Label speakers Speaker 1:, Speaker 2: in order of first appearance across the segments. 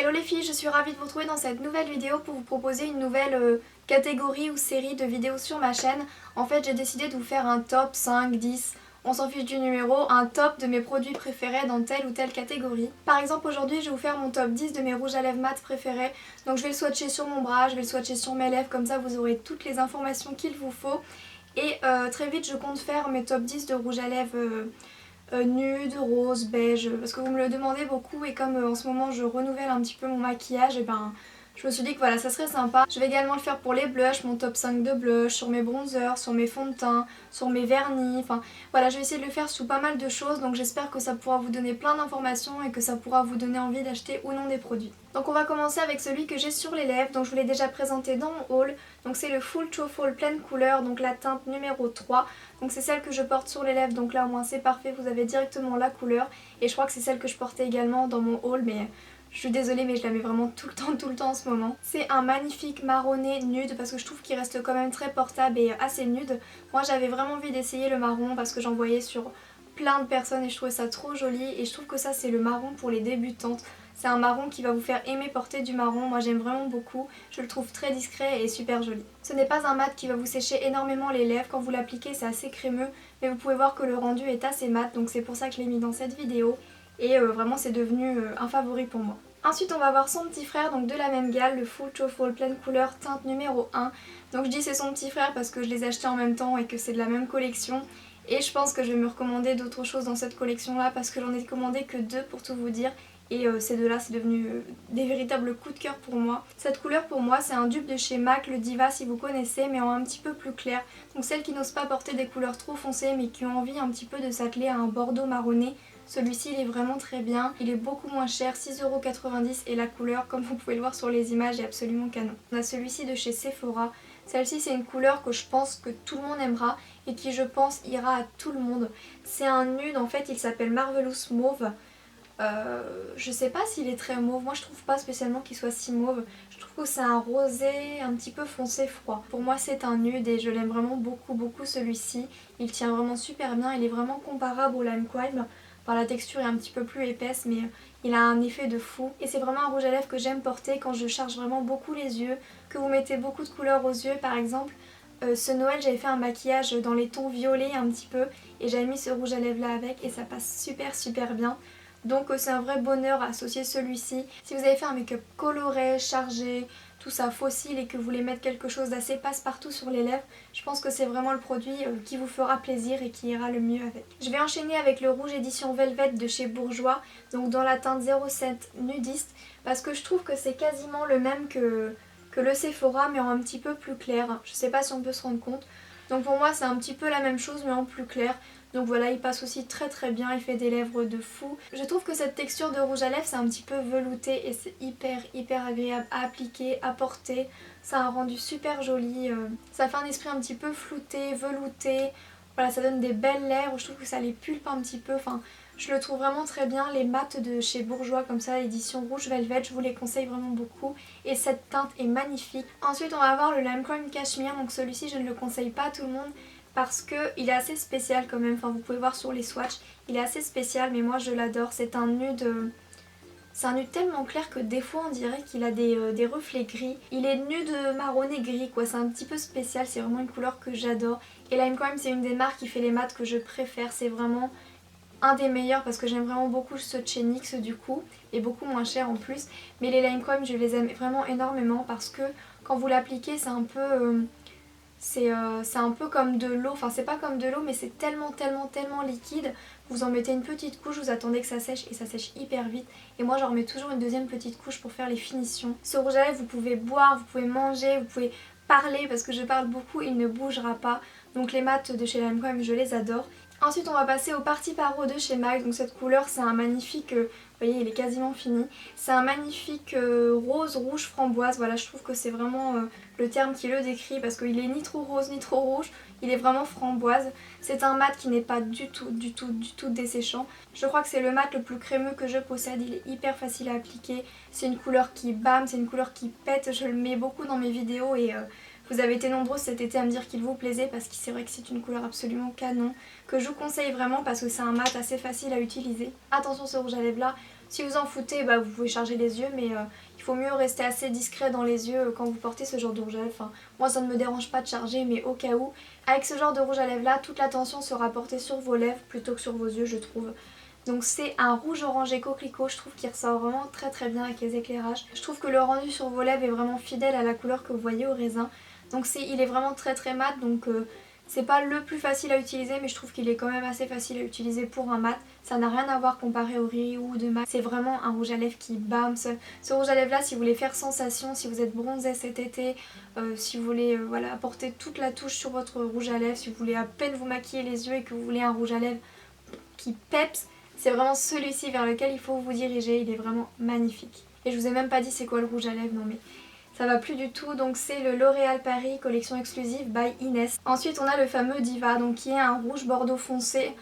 Speaker 1: Hello les filles, je suis ravie de vous retrouver dans cette nouvelle vidéo pour vous proposer une nouvelle catégorie ou série de vidéos sur ma chaîne. En fait j'ai décidé de vous faire un top 5, 10, on s'en fiche du numéro, un top de mes produits préférés dans telle ou telle catégorie. Par exemple aujourd'hui je vais vous faire mon top 10 de mes rouges à lèvres mat préférés. Donc je vais le swatcher sur mon bras, je vais le swatcher sur mes lèvres, comme ça vous aurez toutes les informations qu'il vous faut. Et très vite je compte faire mes top 10 de rouges à lèvres nude, rose, beige, parce que vous me le demandez beaucoup et comme en ce moment je renouvelle un petit peu mon maquillage, et ben je me suis dit que voilà ça serait sympa. Je vais également le faire pour les blushs, mon top 5 de blush, sur mes bronzers, sur mes fonds de teint, sur mes vernis, enfin voilà je vais essayer de le faire sous pas mal de choses, donc j'espère que ça pourra vous donner plein d'informations et que ça pourra vous donner envie d'acheter ou non des produits. Donc on va commencer avec celui que j'ai sur les lèvres, donc je vous l'ai déjà présenté dans mon haul, donc c'est le Full Truffle pleine couleur, donc la teinte numéro 3, donc c'est celle que je porte sur les lèvres, donc là au moins c'est parfait, vous avez directement la couleur, et je crois que c'est celle que je portais également dans mon haul, mais je suis désolée mais je la mets vraiment tout le temps en ce moment. C'est un magnifique marronné nude parce que je trouve qu'il reste quand même très portable et assez nude. Moi j'avais vraiment envie d'essayer le marron parce que j'en voyais sur plein de personnes et je trouvais ça trop joli, et je trouve que ça c'est le marron pour les débutantes. C'est un marron qui va vous faire aimer porter du marron, moi j'aime vraiment beaucoup, je le trouve très discret et super joli. Ce n'est pas un mat qui va vous sécher énormément les lèvres, quand vous l'appliquez c'est assez crémeux, mais vous pouvez voir que le rendu est assez mat, donc c'est pour ça que je l'ai mis dans cette vidéo, et vraiment c'est devenu un favori pour moi. Ensuite on va voir son petit frère, donc de la même gamme, le Full Truffle pleine couleur teinte numéro 1. Donc je dis c'est son petit frère parce que je les ai achetés en même temps et que c'est de la même collection. Et je pense que je vais me recommander d'autres choses dans cette collection là parce que j'en ai commandé que deux pour tout vous dire. Et ces deux là c'est devenu des véritables coups de cœur pour moi. Cette couleur pour moi c'est un dupe de chez MAC, le Diva si vous connaissez, mais en un petit peu plus clair. Donc celles qui n'osent pas porter des couleurs trop foncées mais qui ont envie un petit peu de s'atteler à un bordeaux marronné. Celui-ci il est vraiment très bien, il est beaucoup moins cher, 6,90 € et la couleur comme vous pouvez le voir sur les images est absolument canon. On a celui-ci de chez Sephora, celle-ci c'est une couleur que je pense que tout le monde aimera et qui je pense ira à tout le monde. C'est un nude en fait, il s'appelle Marvelous Mauve. Je sais pas s'il est très mauve, moi je trouve pas spécialement qu'il soit si mauve. Je trouve que c'est un rosé un petit peu foncé froid. Pour moi c'est un nude et je l'aime vraiment beaucoup celui-ci. Il tient vraiment super bien, il est vraiment comparable au Lime Crime. Enfin, la texture est un petit peu plus épaisse mais il a un effet de fou. Et c'est vraiment un rouge à lèvres que j'aime porter quand je charge vraiment beaucoup les yeux, que vous mettez beaucoup de couleurs aux yeux par exemple. Ce Noël j'avais fait un maquillage dans les tons violets un petit peu et j'avais mis ce rouge à lèvres là avec et ça passe super bien. Donc c'est un vrai bonheur à associer celui-ci. Si vous avez fait un make-up coloré, chargé, tout ça fossile et que vous voulez mettre quelque chose d'assez passe-partout sur les lèvres, je pense que c'est vraiment le produit qui vous fera plaisir et qui ira le mieux avec. Je vais enchaîner avec le rouge édition Velvet de chez Bourjois, donc dans la teinte 07 nudiste, parce que je trouve que c'est quasiment le même que le Sephora mais en un petit peu plus clair. Je sais pas si on peut se rendre compte. Donc pour moi c'est un petit peu la même chose mais en plus clair. Donc voilà, il passe aussi très bien, il fait des lèvres de fou. Je trouve que cette texture de rouge à lèvres c'est un petit peu velouté et c'est hyper agréable à appliquer, à porter. Ça a un rendu super joli, ça fait un esprit un petit peu flouté, velouté. Voilà, ça donne des belles lèvres, je trouve que ça les pulpe un petit peu, enfin je le trouve vraiment très bien. Les mats de chez Bourjois comme ça, édition rouge velvet, je vous les conseille vraiment beaucoup et cette teinte est magnifique. Ensuite on va avoir le Lime Crime Cashmere, donc celui-ci je ne le conseille pas à tout le monde parce qu'il est assez spécial quand même, enfin vous pouvez voir sur les swatchs, il est assez spécial mais moi je l'adore. C'est un nude... C'est un nude tellement clair que des fois on dirait qu'il a des reflets gris. Il est nude marronné gris quoi, c'est un petit peu spécial, c'est vraiment une couleur que j'adore. Et Lime Crime c'est une des marques qui fait les mats que je préfère, c'est vraiment un des meilleurs parce que j'aime vraiment beaucoup ce chez NYX du coup, et beaucoup moins cher en plus. Mais les Lime Crime je les aime vraiment énormément parce que quand vous l'appliquez c'est un peu... c'est un peu comme de l'eau, enfin c'est pas comme de l'eau mais c'est tellement liquide. Vous en mettez une petite couche, vous attendez que ça sèche et ça sèche hyper vite. Et moi j'en remets toujours une deuxième petite couche pour faire les finitions. Ce rouge à lèvres vous pouvez boire, vous pouvez manger, vous pouvez parler parce que je parle beaucoup, il ne bougera pas. Donc les mats de chez Lime Crime je les adore. Ensuite on va passer au Party Paro de chez MAC, donc cette couleur c'est un magnifique, vous voyez il est quasiment fini, c'est un magnifique rose rouge framboise, voilà je trouve que c'est vraiment le terme qui le décrit parce qu'il est ni trop rose ni trop rouge, il est vraiment framboise. C'est un mat qui n'est pas du tout desséchant, je crois que c'est le mat le plus crémeux que je possède, il est hyper facile à appliquer, c'est une couleur qui bam, c'est une couleur qui pète, je le mets beaucoup dans mes vidéos et... vous avez été nombreux cet été à me dire qu'il vous plaisait parce que c'est vrai que c'est une couleur absolument canon que je vous conseille vraiment parce que c'est un mat assez facile à utiliser. Attention ce rouge à lèvres là, Si vous en foutez, bah, vous pouvez charger les yeux, mais il faut mieux rester assez discret dans les yeux quand vous portez ce genre de rouge à lèvres. Enfin, moi ça ne me dérange pas de charger, mais au cas où, avec ce genre de rouge à lèvres là, toute l'attention sera portée sur vos lèvres plutôt que sur vos yeux, je trouve. Donc c'est un rouge orangé coquelicot, je trouve qu'il ressort vraiment très très bien avec les éclairages. Je trouve que le rendu sur vos lèvres est vraiment fidèle à la couleur que vous voyez au raisin. Donc il est vraiment très très mat, donc c'est pas le plus facile à utiliser, mais je trouve qu'il est quand même assez facile à utiliser pour un mat. Ça n'a rien à voir comparé au Riri ou de mat. C'est vraiment un rouge à lèvres qui bam. Ce rouge à lèvres là, si vous voulez faire sensation, si vous êtes bronzé cet été, si vous voulez voilà, apporter toute la touche sur votre rouge à lèvres, si vous voulez à peine vous maquiller les yeux et que vous voulez un rouge à lèvres qui peps, c'est vraiment celui-ci vers lequel il faut vous diriger. Il est vraiment magnifique. Et je vous ai même pas dit c'est quoi le rouge à lèvres, non mais ça va plus du tout. Donc c'est le L'Oréal Paris collection exclusive by Inès. Ensuite on a le fameux Diva, donc qui est un rouge bordeaux foncé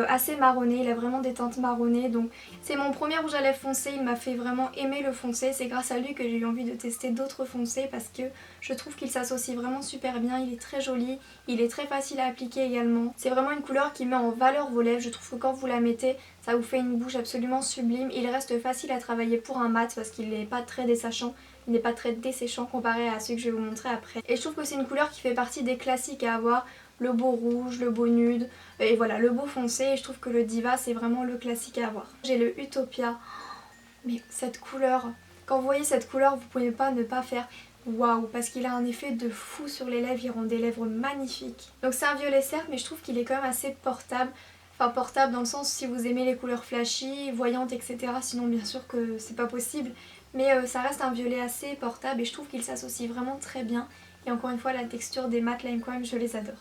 Speaker 1: assez marronné. Il a vraiment des teintes marronnées. Donc c'est mon premier rouge à lèvres foncé. Il m'a fait vraiment aimer le foncé. C'est grâce à lui que j'ai eu envie de tester d'autres foncés parce que je trouve qu'il s'associe vraiment super bien. Il est très joli. Il est très facile à appliquer également. C'est vraiment une couleur qui met en valeur vos lèvres. Je trouve que quand vous la mettez, ça vous fait une bouche absolument sublime. Il reste facile à travailler pour un mat parce qu'il n'est pas très dessachant. Il n'est pas très desséchant comparé à ceux que je vais vous montrer après. Et je trouve que c'est une couleur qui fait partie des classiques à avoir. Le beau rouge, le beau nude, et voilà, le beau foncé. Et je trouve que le Diva, c'est vraiment le classique à avoir. J'ai le Utopia. Mais cette couleur, quand vous voyez cette couleur, vous pouvez pas ne pas faire waouh, parce qu'il a un effet de fou sur les lèvres. Il rend des lèvres magnifiques. Donc c'est un violet certes, mais je trouve qu'il est quand même assez portable. Enfin portable dans le sens si vous aimez les couleurs flashy, voyantes, etc. Sinon bien sûr que c'est pas possible. Mais ça reste un violet assez portable et je trouve qu'il s'associe vraiment très bien. Et encore une fois la texture des matte lime crime, je les adore.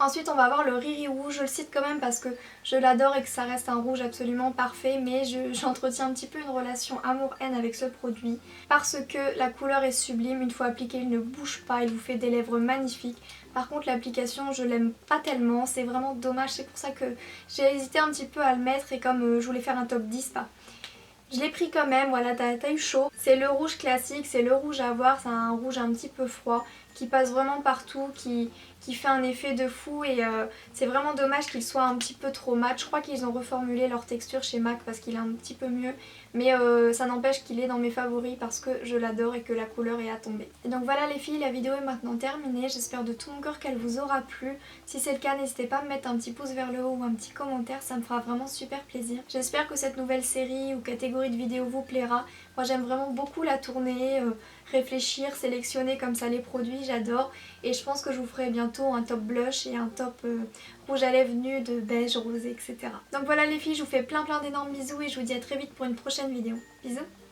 Speaker 1: Ensuite on va avoir le Riri rouge, je le cite quand même parce que je l'adore et que ça reste un rouge absolument parfait, mais j'entretiens un petit peu une relation amour-haine avec ce produit parce que la couleur est sublime, une fois appliqué il ne bouge pas, il vous fait des lèvres magnifiques. Par contre l'application je l'aime pas tellement, c'est vraiment dommage, c'est pour ça que j'ai hésité un petit peu à le mettre et comme je voulais faire un top 10, bah, je l'ai pris quand même, voilà, t'as eu chaud. C'est le rouge classique, c'est le rouge à avoir, c'est un rouge un petit peu froid qui passe vraiment partout, qui fait un effet de fou et c'est vraiment dommage qu'il soit un petit peu trop mat. Je crois qu'ils ont reformulé leur texture chez MAC parce qu'il est un petit peu mieux, mais ça n'empêche qu'il est dans mes favoris parce que je l'adore et que la couleur est à tomber. Et donc voilà les filles, la vidéo est maintenant terminée, j'espère de tout mon cœur qu'elle vous aura plu. Si c'est le cas, n'hésitez pas à me mettre un petit pouce vers le haut ou un petit commentaire, ça me fera vraiment super plaisir. J'espère que cette nouvelle série ou catégorie de vidéos vous plaira. Moi j'aime vraiment beaucoup la tourner, réfléchir, sélectionner comme ça les produits, j'adore. Et je pense que je vous ferai bientôt un top blush et un top rouge à lèvres nude, beige, rosé, etc. Donc voilà les filles, je vous fais plein d'énormes bisous et je vous dis à très vite pour une prochaine vidéo. Bisous!